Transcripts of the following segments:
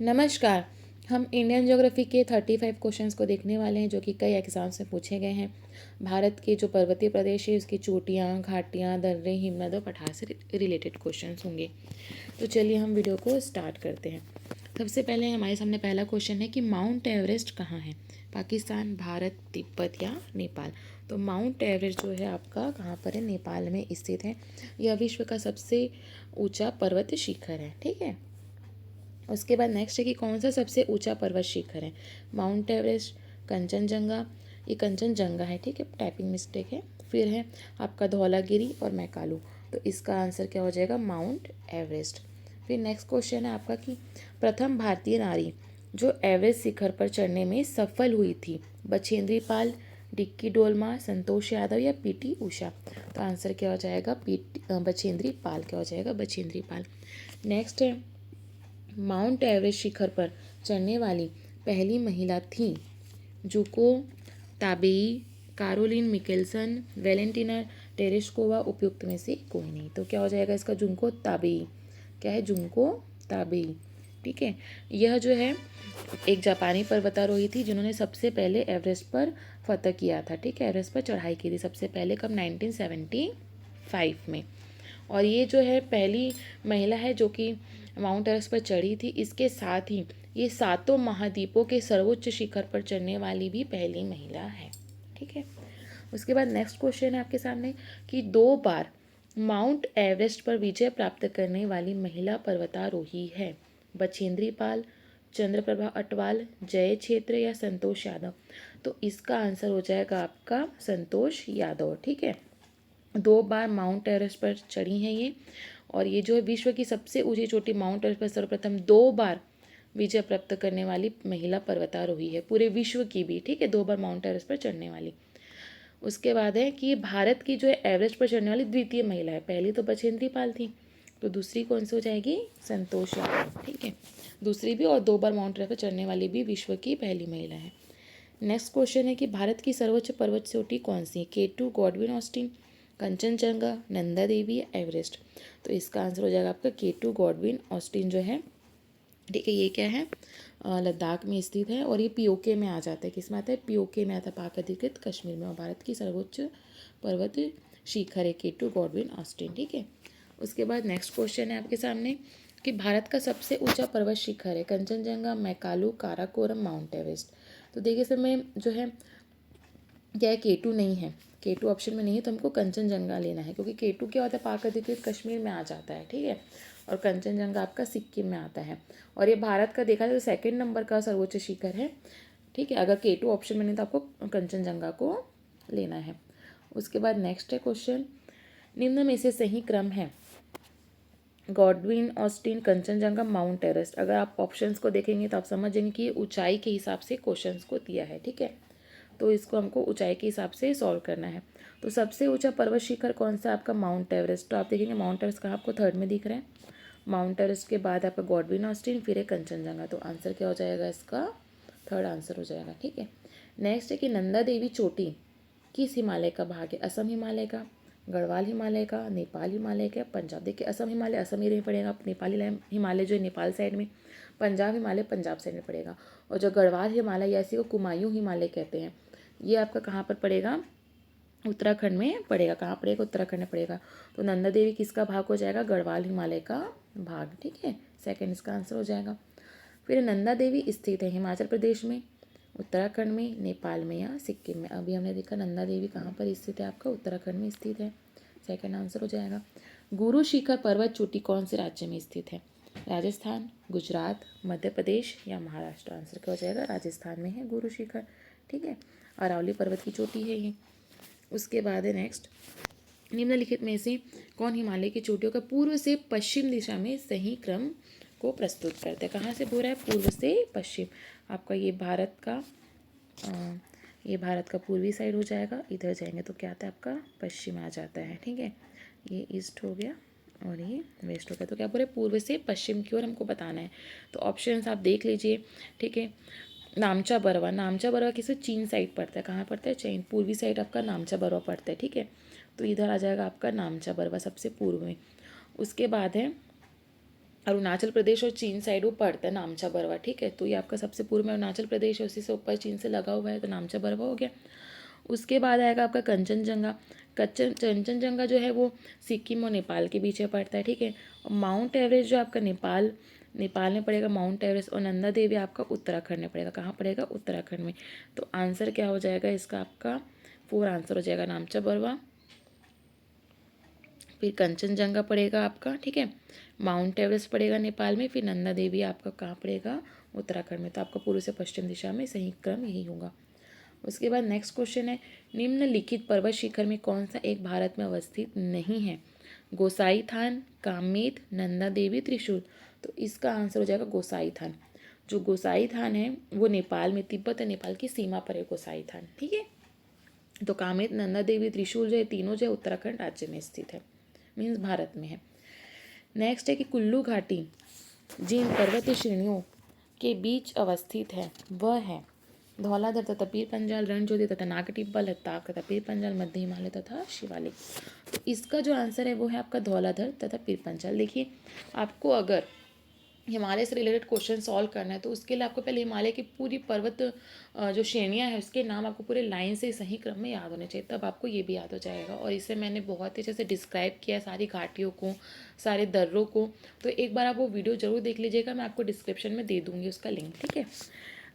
नमस्कार। हम Indian geography के 35 क्वेश्चंस को देखने वाले हैं जो कि कई एग्जाम्स में पूछे गए हैं। भारत के जो पर्वतीय प्रदेश है उसकी चोटियाँ, घाटियाँ, दर्रे, हिमनद और पठार से रिलेटेड क्वेश्चंस होंगे। तो चलिए हम वीडियो को स्टार्ट करते हैं। सबसे पहले हमारे सामने पहला क्वेश्चन है कि माउंट एवरेस्ट कहाँ है? पाकिस्तान, भारत, तिब्बत या नेपाल? तो माउंट एवरेस्ट जो है आपका कहाँ पर है? नेपाल में स्थित है। यह विश्व का सबसे ऊंचा पर्वत शिखर है। ठीक है। उसके बाद नेक्स्ट है कि कौन सा सबसे ऊंचा पर्वत शिखर है? Mount Everest, Kanchenjunga. ये कंचनजंगा है। ठीक है, टाइपिंग मिस्टेक है। फिर है आपका धौलागिरी और मैकालू। तो इसका आंसर क्या हो जाएगा? Mount Everest. फिर नेक्स्ट क्वेश्चन है आपका कि प्रथम भारतीय नारी जो एवरेस्ट शिखर पर चढ़ने में सफल हुई थी, बछेंद्री पाल, डिक्की डोलमा, संतोष यादव या पीटी उषा? तो आंसर क्या हो जाएगा? बछेंद्री पाल। क्या हो जाएगा? बछेंद्री पाल। नेक्स्ट है माउंट एवरेस्ट शिखर पर चढ़ने वाली पहली महिला थी Junko Tabei, Caroline Mikkelsen, Valentina Tereshkova. उपयुक्त में से कोई नहीं। तो क्या हो जाएगा इसका? Junko Tabei. क्या है? Junko Tabei. ठीक है। यह जो है एक जापानी पर्वतारोही थी जिन्होंने सबसे पहले एवरेस्ट पर फतह किया था। ठीक है, एवरेस्ट पर चढ़ाई की थी सबसे पहले। कब? 1975 में। और ये जो है पहली महिला है जो कि माउंट एवरेस्ट पर चढ़ी थी। इसके साथ ही ये सातों महाद्वीपों के सर्वोच्च शिखर पर चढ़ने वाली भी पहली महिला है। ठीक है। उसके बाद नेक्स्ट क्वेश्चन है आपके सामने कि 2 बार माउंट एवरेस्ट पर विजय प्राप्त करने वाली महिला पर्वतारोही है? बछेंद्री पाल, चंद्रप्रभा अटवाल, जय क्षेत्र या संतोष यादव? तो इसका आंसर हो जाएगा आपका संतोष यादव। ठीक है। 2 बार माउंट एवरेस्ट पर चढ़ी हैं ये। और ये जो है विश्व की सबसे ऊंची चोटी माउंट एवरेस्ट पर सर्वप्रथम 2 बार विजय प्राप्त करने वाली महिला पर्वतारोही है, पूरे विश्व की भी। ठीक है, 2 बार माउंट एवरेस्ट पर चढ़ने वाली। उसके बाद है कि भारत की जो है एवरेस्ट पर चढ़ने वाली द्वितीय महिला है। पहली तो बछेंद्री पाल थी, तो दूसरी कौन सी हो जाएगी? संतोष यादव। ठीक है, दूसरी भी और 2 बार माउंट एवरेस्ट पर चढ़ने वाली भी विश्व की पहली महिला है। नेक्स्ट क्वेश्चन है कि भारत की सर्वोच्च पर्वत चोटी कौन सी है? K2, Godwin Austen, Kanchenjunga, Nanda Devi या एवरेस्ट? तो इसका आंसर हो जाएगा आपका K2, गॉडविन ऑस्टिन जो है। ठीक है, ये क्या है? लद्दाख में स्थित है और ये पीओके में आ जाता है। किस में आता है? पीओके में आता है, पाक अधिकृत कश्मीर में। और भारत की सर्वोच्च पर्वत शिखर है K2, गॉडविन ऑस्टिन। ठीक है। उसके बाद नेक्स्ट क्वेश्चन है आपके सामने कि भारत का सबसे ऊंचा पर्वत शिखर है? Kanchenjunga, Makalu, Karakoram, Mount Everest? तो देखिए सर, में जो है क्या है? K2 नहीं है। K2 ऑप्शन में नहीं है, तो हमको कंचनजंगा लेना है क्योंकि K2 क्या होता है? पाक अधिकृत कश्मीर में आ जाता है। ठीक है। और कंचनजंगा आपका सिक्किम में आता है। और ये भारत का देखा जाए तो 2nd नंबर का सर्वोच्च शिखर है। ठीक है, अगर K2 ऑप्शन में नहीं तो आपको कंचनजंगा को लेना है। उसके बाद नेक्स्ट है क्वेश्चन, निम्न में से सही क्रम है? Godwin Austen, Kanchenjunga, mount Everest. अगर आप ऑप्शंस को देखेंगे तो आप समझ जाएंगे कि ये ऊंचाई के हिसाब से क्वेश्चंस को दिया है। ठीक है, तो इसको हमको ऊंचाई के हिसाब से सॉल्व करना है। तो सबसे ऊंचा पर्वत शिखर कौन सा? आपका माउंट एवरेस्ट। तो आप देखेंगे माउंट एवरेस्ट कहाँ आपको 3rd में दिख रहा है। माउंट एवरेस्ट के बाद आपका गॉडविन ऑस्टिन, फिर है कंचनजंगा। तो आंसर क्या हो जाएगा इसका? 3rd आंसर हो जाएगा। ठीक है। नेक्स्ट है कि नंदा देवी चोटी किस हिमालय का भाग है? असम हिमालय का, गढ़वाल हिमालय का, नेपाल हिमालय का, पंजाब? देखिए असम हिमालय असम एरिया में पड़ेगा, नेपाली हिमालय जो है नेपाल साइड में, पंजाब हिमालय पंजाब साइड में पड़ेगा। और जो गढ़वाल हिमालय या इसी को कुमायूं हिमालय कहते हैं, ये आपका कहाँ पर पड़ेगा? उत्तराखंड में पड़ेगा। कहाँ पड़ेगा? उत्तराखंड में पड़ेगा। तो नंदा देवी किसका भाग हो जाएगा? गढ़वाल हिमालय का भाग। ठीक है, 2nd इसका आंसर हो जाएगा। फिर नंदा देवी स्थित है हिमाचल प्रदेश में, उत्तराखंड में, नेपाल में या सिक्किम में? अभी हमने देखा नंदा देवी कहाँ पर स्थित है? आपका उत्तराखंड में स्थित है। 2nd आंसर हो जाएगा। गुरु शिखर पर्वत चोटी कौन से राज्य में स्थित है? राजस्थान, गुजरात, मध्य प्रदेश या महाराष्ट्र? आंसर क्या हो जाएगा? राजस्थान में है गुरु शिखर। ठीक है, अरावली पर्वत की चोटी है ये। उसके बाद है नेक्स्ट, निम्नलिखित में से कौन हिमालय की चोटियों का पूर्व से पश्चिम दिशा में सही क्रम को प्रस्तुत करता है? कहाँ से बोल रहा है? पूर्व से पश्चिम। आपका ये भारत का पूर्वी साइड हो जाएगा। इधर जाएंगे तो क्या आता है? आपका पश्चिम आ जाता है। ठीक है, ये ईस्ट हो गया और ये वेस्ट हो गया। तो क्या बोल रहे? पूर्व से पश्चिम की ओर हमको बताना है। तो ऑप्शंस आप देख लीजिए। ठीक है, नामचा बरवा। नामचा बरवा किसे? चीन साइड पड़ता है। कहाँ पड़ता है? चीन। पूर्वी साइड आपका नामचा बरवा पड़ता है। ठीक है, तो इधर आ जाएगा आपका नामचा बरवा सबसे पूर्व में। उसके बाद है अरुणाचल प्रदेश और चीन साइड वो पड़ता है नामचा बरवा, ठीक है। तो ये आपका सबसे पूर्व में अरुणाचल प्रदेश है, उसी से ऊपर चीन से लगा हुआ है, तो नामचा बरवा हो गया। उसके बाद आएगा आपका कंचनजंगा। कंचनजंगा जो है वो सिक्किम और नेपाल के बीच में पड़ता है, ठीक है। और माउंट एवरेस्ट जो आपका नेपाल नेपाल में पड़ेगा माउंट एवरेस्ट, और नंदा देवी आपका उत्तराखंड में पड़ेगा। कहाँ पड़ेगा? उत्तराखंड में। तो आंसर क्या हो जाएगा इसका? आपका 4 आंसर हो जाएगा, नामचा बरवा, फिर कंचनजंगा पड़ेगा आपका, ठीक है। माउंट एवरेस्ट पड़ेगा नेपाल में, फिर नंदा देवी आपका कहाँ पड़ेगा? उत्तराखंड में। तो आपका पूर्व से पश्चिम दिशा में सही क्रम यही होगा। उसके बाद नेक्स्ट क्वेश्चन है, निम्नलिखित पर्वत शिखर में कौन सा एक भारत में अवस्थित नहीं है? गोसाई थान, कामेत, नंदा देवी, त्रिशूल। तो इसका आंसर हो जाएगा गोसाई थान। जो गोसाई थान है वो नेपाल में, तिब्बत और नेपाल की सीमा पर है गोसाई थान, ठीक है। तो कामेत, नंदा देवी, त्रिशूल जो है तीनों जो है उत्तराखंड राज्य में स्थित है, मीन्स भारत में है। नेक्स्ट है कि कुल्लू घाटी जिन पर्वतीय श्रेणियों के बीच अवस्थित है वह है धौलाधर तथा पीर पंजाल, रणज्योति तथा नागटिब्बा, लद्दाख तथा पीर पंजाल, मध्य हिमालय तथा शिवालिक। तो इसका जो आंसर है वो है आपका धौलाधर तथा पीर पंजाल। देखिए, आपको अगर हिमालय से रिलेटेड क्वेश्चन सॉल्व करना है तो उसके लिए आपको पहले हिमालय की पूरी पर्वत जो श्रेणियाँ हैं उसके नाम आपको पूरे लाइन से सही क्रम में याद होने चाहिए, तब आपको ये भी याद हो जाएगा। और इसे मैंने बहुत ही अच्छे से डिस्क्राइब किया सारी घाटियों को, सारे दर्रों को। तो एक बार आप वो वीडियो ज़रूर देख लीजिएगा, मैं आपको डिस्क्रिप्शन में दे दूँगी उसका लिंक, ठीक है।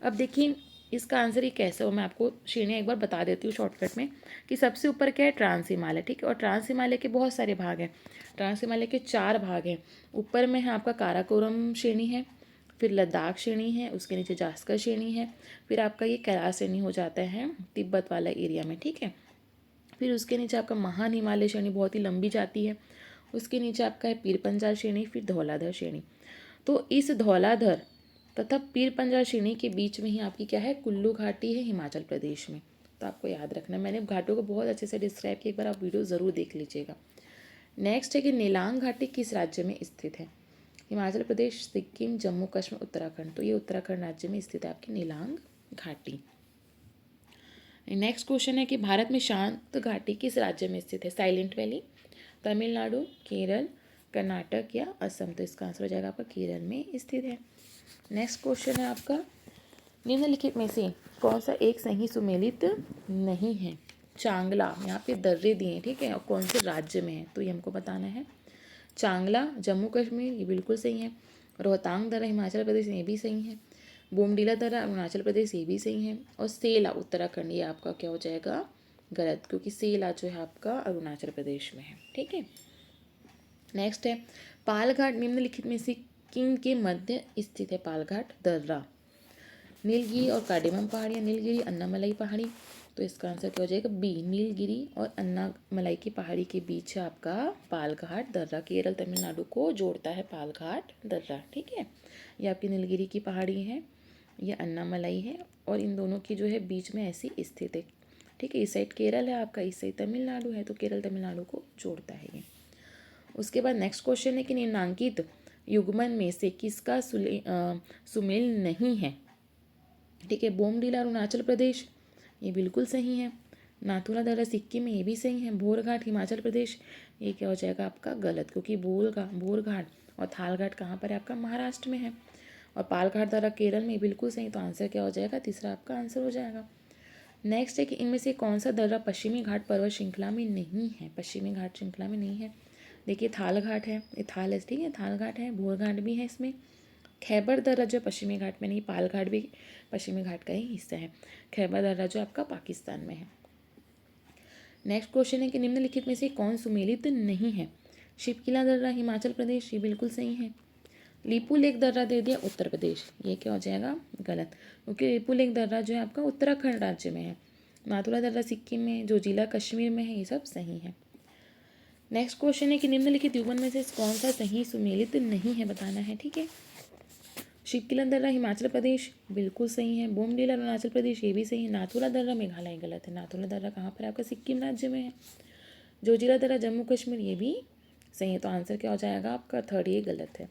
अब देखिए इसका आंसर ही कैसे हो, मैं आपको श्रेणियाँ एक बार बता देती हूँ शॉर्टकट में। कि सबसे ऊपर क्या है? ट्रांस हिमालय, ठीक है। और ट्रांस हिमालय के बहुत सारे भाग हैं, ट्रांस हिमालय के 4 भाग हैं। ऊपर में है आपका काराकोरम श्रेणी है, फिर लद्दाख श्रेणी है, उसके नीचे जास्कर श्रेणी है, फिर आपका ये कैलाश श्रेणी हो जाता है तिब्बत वाला एरिया में, ठीक है। फिर उसके नीचे आपका महान हिमालय श्रेणी बहुत ही लंबी जाती है, उसके नीचे आपका है पीर पंजाल श्रेणी, फिर धौलाधर श्रेणी। तो इस धौलाधर तथा पीर पंजाल श्रेणी के बीच में ही आपकी क्या है? कुल्लू घाटी है हिमाचल प्रदेश में। तो आपको याद रखना, मैंने घाटों को बहुत अच्छे से डिस्क्राइब किया, एक बार आप वीडियो ज़रूर देख लीजिएगा। नेक्स्ट है कि नीलांग घाटी किस राज्य में स्थित है? हिमाचल प्रदेश, सिक्किम, जम्मू कश्मीर, उत्तराखंड। तो ये उत्तराखंड राज्य में स्थित है आपकी नीलांग घाटी। नेक्स्ट क्वेश्चन है कि भारत में शांत घाटी किस राज्य में स्थित है? साइलेंट वैली, तमिलनाडु, केरल, कर्नाटक या असम। तो इसका आंसर हो जाएगा आपका केरल में स्थित है। नेक्स्ट क्वेश्चन है आपका, निम्नलिखित में से कौन सा एक सही सुमेलित नहीं है? चांगला, यहाँ पे दर्रे दिए हैं, ठीक है, और कौन से राज्य में है तो ये हमको बताना है। चांगला जम्मू कश्मीर, ये बिल्कुल सही है। रोहतांग दर्रा हिमाचल प्रदेश, ये भी सही है। बोमडीला दर्रा अरुणाचल प्रदेश, ये भी सही है। और सेला उत्तराखंड, ये आपका क्या हो जाएगा? गलत, क्योंकि सेला जो है आपका अरुणाचल प्रदेश में है, ठीक है। नेक्स्ट है, पालघाट निम्नलिखित में से किन के मध्य स्थित है? पालघाट दर्रा, नीलगिरी और कार्डेमम पहाड़ियाँ, नीलगिरी अन्नामलाई पहाड़ी। तो इसका आंसर क्या हो जाएगा? बी, नीलगिरी और अन्नामलाई की पहाड़ी के बीच है आपका पालघाट दर्रा। केरल तमिलनाडु को जोड़ता है पालघाट दर्रा, ठीक है। ये आपकी नीलगिरी की पहाड़ी है, ये अन्नामलाई है, और इन दोनों की जो है बीच में ऐसी स्थित है, ठीक है। इस साइड केरल है आपका, इस साइड तमिलनाडु है, तो केरल तमिलनाडु को जोड़ता है ये। उसके बाद नेक्स्ट क्वेश्चन है कि निम्नांकित युग्मन में से किसका सुमेल नहीं है? ठीक है, बोमडीला अरुणाचल प्रदेश, ये बिल्कुल सही है। नाथुला दर्रा सिक्किम में, ये भी सही है। बोरघाट हिमाचल प्रदेश, ये क्या हो जाएगा आपका? गलत, क्योंकि बोरघाट और थालघाट कहाँ पर है? आपका महाराष्ट्र में है। और पालघाट दर्रा केरल में, बिल्कुल सही। तो आंसर क्या हो जाएगा? तीसरा आपका आंसर हो जाएगा। नेक्स्ट है कि इनमें से कौन सा दर्रा पश्चिमी घाट पर्वत श्रृंखला में नहीं है? पश्चिमी घाट श्रृंखला में नहीं है। देखिए, थाल घाट है, ये थाल है, ठीक है, थाल घाट है, बोरघाट भी है इसमें। खैबर दर्रा जो पश्चिमी घाट में नहीं, पालघाट भी पश्चिमी घाट का ही हिस्सा है। खैबर दर्रा जो आपका पाकिस्तान में है। नेक्स्ट क्वेश्चन है कि निम्नलिखित में से कौन सुमेलित नहीं है? शिवकिला दर्रा हिमाचल प्रदेश, ये बिल्कुल सही है। लीपू लेक दर्रा दे दिया उत्तर प्रदेश, ये क्या हो जाएगा? गलत, क्योंकि लीपू लेक दर्रा जो है आपका उत्तराखंड राज्य में है। नाथुला दर्रा सिक्किम में, जो जिला कश्मीर में है, ये सब सही है। नेक्स्ट क्वेश्चन है कि निम्नलिखित युग्मन में से कौन सा सही सुमेलित नहीं है, बताना है, ठीक है। शिवकिला दर्रा हिमाचल प्रदेश, बिल्कुल सही है। बोमडीला अरुणाचल प्रदेश, ये भी सही है। नाथुला दर्रा मेघालय, गलत है। नाथुला दर्रा कहाँ पर है? आपका सिक्किम राज्य में है। जोजिला दर्रा जम्मू कश्मीर, ये भी सही है। तो आंसर क्या हो जाएगा आपका? थर्ड, ये गलत है।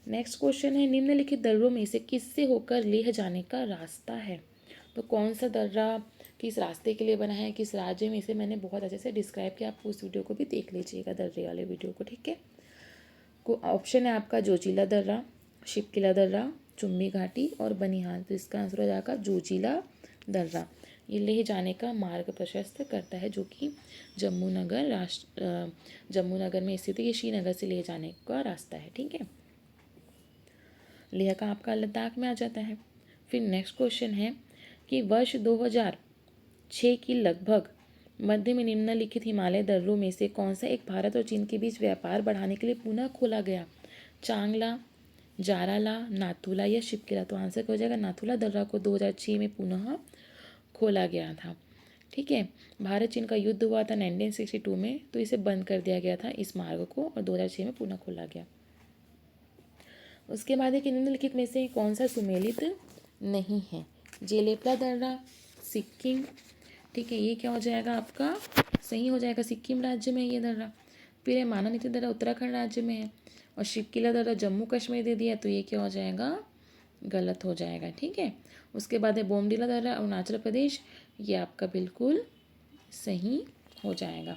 नेक्स्ट क्वेश्चन है, निम्नलिखित दर्रों में से किससे होकर लेह जाने का रास्ता है? तो कौन सा दर्रा किस रास्ते के लिए बना है, किस राज्य में, इसे मैंने बहुत अच्छे से डिस्क्राइब किया, आप उस वीडियो को भी देख लीजिएगा, दर्रे वाले वीडियो को, ठीक है। को ऑप्शन है आपका जोजिला दर्रा, शिपकिला दर्रा, चुम्बी घाटी और बनिहाल। तो इसका आंसर हो जाएगा जोजिला दर्रा। ये लेह जाने का मार्ग प्रशस्त करता है, जो कि जम्मू नगर में स्थित है। ये श्रीनगर से लेह जाने का रास्ता है, ठीक है। लेह का आपका लद्दाख में आ जाता है। फिर नेक्स्ट क्वेश्चन है कि वर्ष 2006 की लगभग मध्य में निम्नलिखित हिमालय दर्रों में से कौन सा एक भारत और चीन के बीच व्यापार बढ़ाने के लिए पुनः खोला गया? चांगला, जाराला, नाथुला या शिपकिला। तो आंसर क्या हो जाएगा? नाथुला दर्रा को 2006 में पुनः खोला गया था, ठीक है। भारत चीन का युद्ध हुआ था 1962 में, तो इसे बंद कर दिया गया था इस मार्ग को, और 2006 में पुनः खोला गया। उसके बाद है कि निम्नलिखित में से कौन सा सुमेलित नहीं है? जेलेपला दर्रा, सिक्किम, ठीक है, ये क्या हो जाएगा आपका? सही हो जाएगा, सिक्किम राज्य में है ये दर्रा। फिर है मानानीती दर्रा उत्तराखंड राज्य में है, और शिपकिला दर्रा जम्मू कश्मीर दे दिया, तो ये क्या हो जाएगा? गलत हो जाएगा, ठीक है। उसके बाद है बोमडीला दर्रा अरुणाचल प्रदेश, ये आपका बिल्कुल सही हो जाएगा।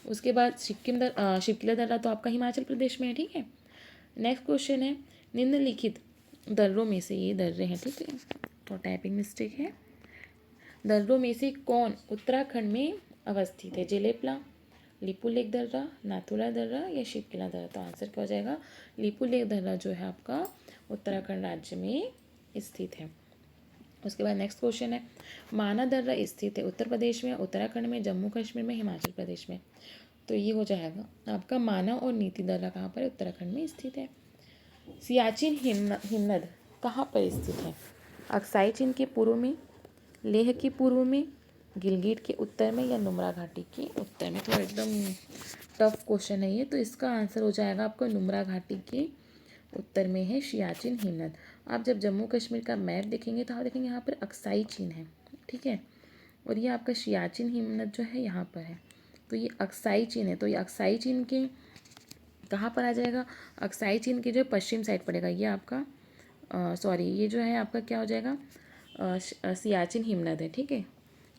उसके बाद शिपकिला दर्रा तो आपका हिमाचल प्रदेश में है, ठीक है। नेक्स्ट क्वेश्चन है निम्नलिखित दर्रों में से, ये दर्रे हैं, ठीक है, तो टाइपिंग मिस्टेक है। दर्रों में से कौन उत्तराखंड में अवस्थित है? जेलेपला, लिपुलेख दर्रा, नाथुला दर्रा या शिपकिला दर्रा। तो आंसर क्या हो जाएगा? लिपुलेख दर्रा जो है आपका उत्तराखंड राज्य में स्थित है। उसके बाद नेक्स्ट क्वेश्चन है माना दर्रा स्थित है उत्तर प्रदेश में, उत्तराखंड में, जम्मू कश्मीर में, हिमाचल प्रदेश में। तो ये हो जाएगा आपका माना और नीति दर्रा कहाँ पर है? उत्तराखंड में स्थित है। सियाचिन हिमनद कहाँ पर स्थित है? अक्साई चीन के पूर्व में, लेह के पूर्व में, गिलगिट के उत्तर में या नुब्रा घाटी के उत्तर में। तो एकदम टफ क्वेश्चन है ये, तो इसका आंसर हो जाएगा आपका नुब्रा घाटी के उत्तर में है सियाचिन हिमनद। आप जब जम्मू कश्मीर का मैप देखेंगे तो आप देखेंगे यहाँ पर अक्साई चीन है, ठीक है, और ये आपका सियाचिन हिमनद जो है यहाँ पर है। तो ये अक्साई चीन है, तो ये अक्साई चीन के कहाँ पर आ जाएगा? अक्साई चीन के जो पश्चिम साइड पड़ेगा, ये आपका सॉरी ये जो है आपका क्या हो जाएगा? सियाचिन हिमनद है, ठीक है।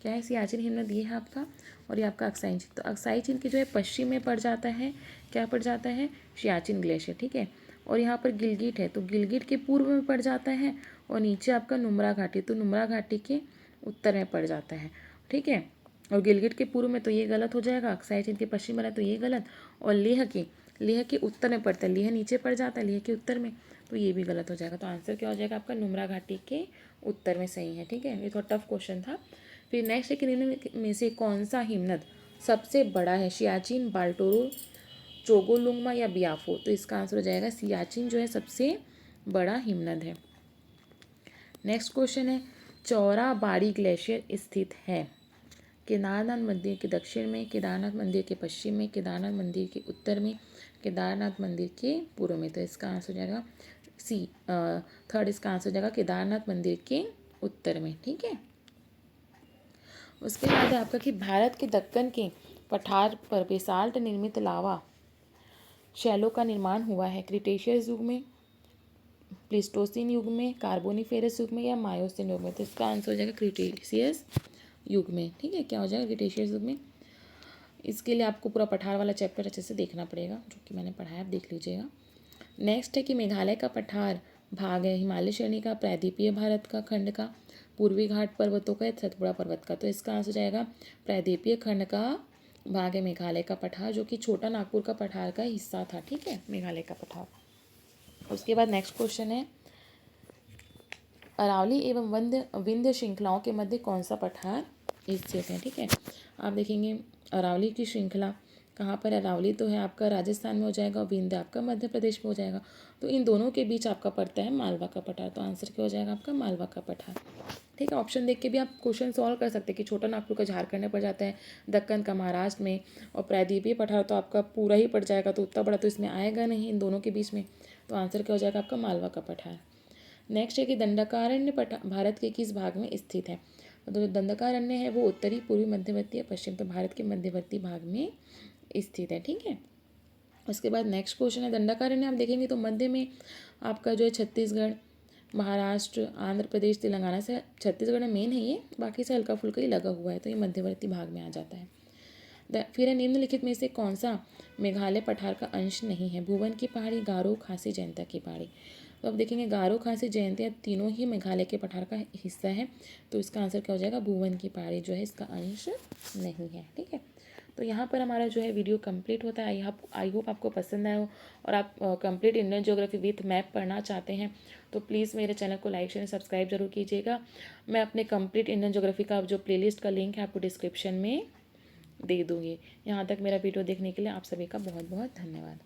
क्या है? सियाचिन हिमनद ये है आपका, और ये आपका अक्साई चीन। तो अक्साई चीन के जो है पश्चिम में पड़ जाता है, क्या पड़ जाता है? सियाचिन ग्लेशियर, ठीक है। और यहाँ पर गिलगिट है, तो गिलगिट के पूर्व में पड़ जाता है, और नीचे आपका नुब्रा घाटी, तो नुब्रा घाटी के उत्तर में पड़ जाता है, ठीक है। और गिलगिट के पूर्व में, तो ये गलत हो जाएगा। अक्साई चीन के पश्चिम में, तो ये गलत। और लेह के उत्तर में पड़ता है, लेह नीचे पड़ जाता है, लेह के उत्तर में, तो ये भी गलत हो जाएगा। तो आंसर क्या हो जाएगा आपका? नुब्रा घाटी के उत्तर में सही है, ठीक है। ये थोड़ा टफ क्वेश्चन था। फिर नेक्स्ट है कि निम्न में से कौन सा हिमनद सबसे बड़ा है? सियाचिन, बाल्टोरो, चोगोलुंगमा या बियाफो। तो इसका आंसर हो जाएगा सियाचिन जो है सबसे बड़ा हिमनद है। नेक्स्ट क्वेश्चन है चौरा बाड़ी ग्लेशियर स्थित है? केदारनाथ मंदिर के दक्षिण में, केदारनाथ मंदिर के पश्चिम में, केदारनाथ मंदिर के उत्तर में, केदारनाथ मंदिर के पूर्व में। तो इसका आंसर हो जाएगा थर्ड इसका आंसर हो जाएगा केदारनाथ मंदिर के उत्तर में, ठीक है। उसके बाद है आपका कि भारत के दक्कन के पठार पर बेसाल्ट निर्मित लावा शैलों का निर्माण हुआ है क्रिटेशियस युग में, प्लीस्टोसिन युग में, कार्बोनिफेरस युग में या मायोसिन युग में। तो इसका आंसर हो जाएगा क्रिटेशियस युग में, ठीक है। क्या हो जाएगा? क्रिटेशियस युग में। इसके लिए आपको पूरा पठार वाला चैप्टर अच्छे से देखना पड़ेगा, जो कि मैंने पढ़ाया, आप देख लीजिएगा। नेक्स्ट है कि मेघालय का पठार भाग है हिमालय श्रेणी का, प्रायद्वीपीय भारत का खंड का, पूर्वी घाट पर्वतों का या सतपुड़ा पर्वत का। तो इसका आंसर जाएगा प्रायद्वीपीय खंड का भाग है मेघालय का पठार, जो कि छोटा नागपुर का पठार का हिस्सा था, ठीक है, मेघालय का पठार। उसके बाद नेक्स्ट क्वेश्चन है अरावली एवं विंध्य श्रृंखलाओं के मध्य कौन सा पठार स्थित है? ठीक है, आप देखेंगे अरावली की श्रृंखला कहाँ पर? अरावली तो है आपका राजस्थान में हो जाएगा और विंध्य आपका मध्य प्रदेश में हो जाएगा। तो इन दोनों के बीच आपका पड़ता है मालवा का पठार। तो आंसर क्या हो जाएगा आपका? मालवा का पठार। ठीक है, ऑप्शन देख के भी आप क्वेश्चन सॉल्व कर सकते हैं कि छोटा नागपुर का झारखंड में पड़ जाता है, दक्कन का महाराष्ट्र में, और प्रायद्वीपीय पठार तो आपका पूरा ही पड़ जाएगा, तो उतना बड़ा तो इसमें आएगा नहीं इन दोनों के बीच में। तो आंसर क्या हो जाएगा आपका? मालवा का पठार। नेक्स्ट है कि दंडकारण्य भारत के किस भाग में स्थित है? तो जो दंडकारण्य है वो उत्तरी, पूर्वी, मध्यवर्ती या पश्चिम, तो भारत के मध्यवर्ती भाग में स्थित है। ठीक है, उसके बाद नेक्स्ट क्वेश्चन है दंडकारण्य आप देखेंगे तो मध्य में आपका जो है छत्तीसगढ़, महाराष्ट्र, आंध्र प्रदेश, तेलंगाना से, छत्तीसगढ़ में मेन है ये, बाकी से हल्का फुल्का ही लगा हुआ है, तो ये मध्यवर्ती भाग में आ जाता है। फिर है निम्नलिखित में से कौन सा मेघालय पठार का अंश नहीं है? भुवन की पहाड़ी, गारो, खासी, जयंतिया की पहाड़ी। तो अब देखेंगे गारो, खासी, जयंतिया तीनों ही मेघालय के पठार का हिस्सा है, तो इसका आंसर क्या हो जाएगा? भुवन की पहाड़ी जो है इसका अंश नहीं है। ठीक है, तो यहाँ पर हमारा जो है वीडियो कंप्लीट होता है। आई होप आपको पसंद आया हो और आप complete Indian geography with map पढ़ना चाहते हैं तो प्लीज़ मेरे चैनल को लाइक शेयर सब्सक्राइब जरूर कीजिएगा। मैं अपने कंप्लीट इंडियन ज्योग्राफी का जो प्लेलिस्ट का लिंक है आपको डिस्क्रिप्शन में दे दूँगी। यहाँ तक मेरा वीडियो देखने के लिए आप सभी का बहुत बहुत धन्यवाद।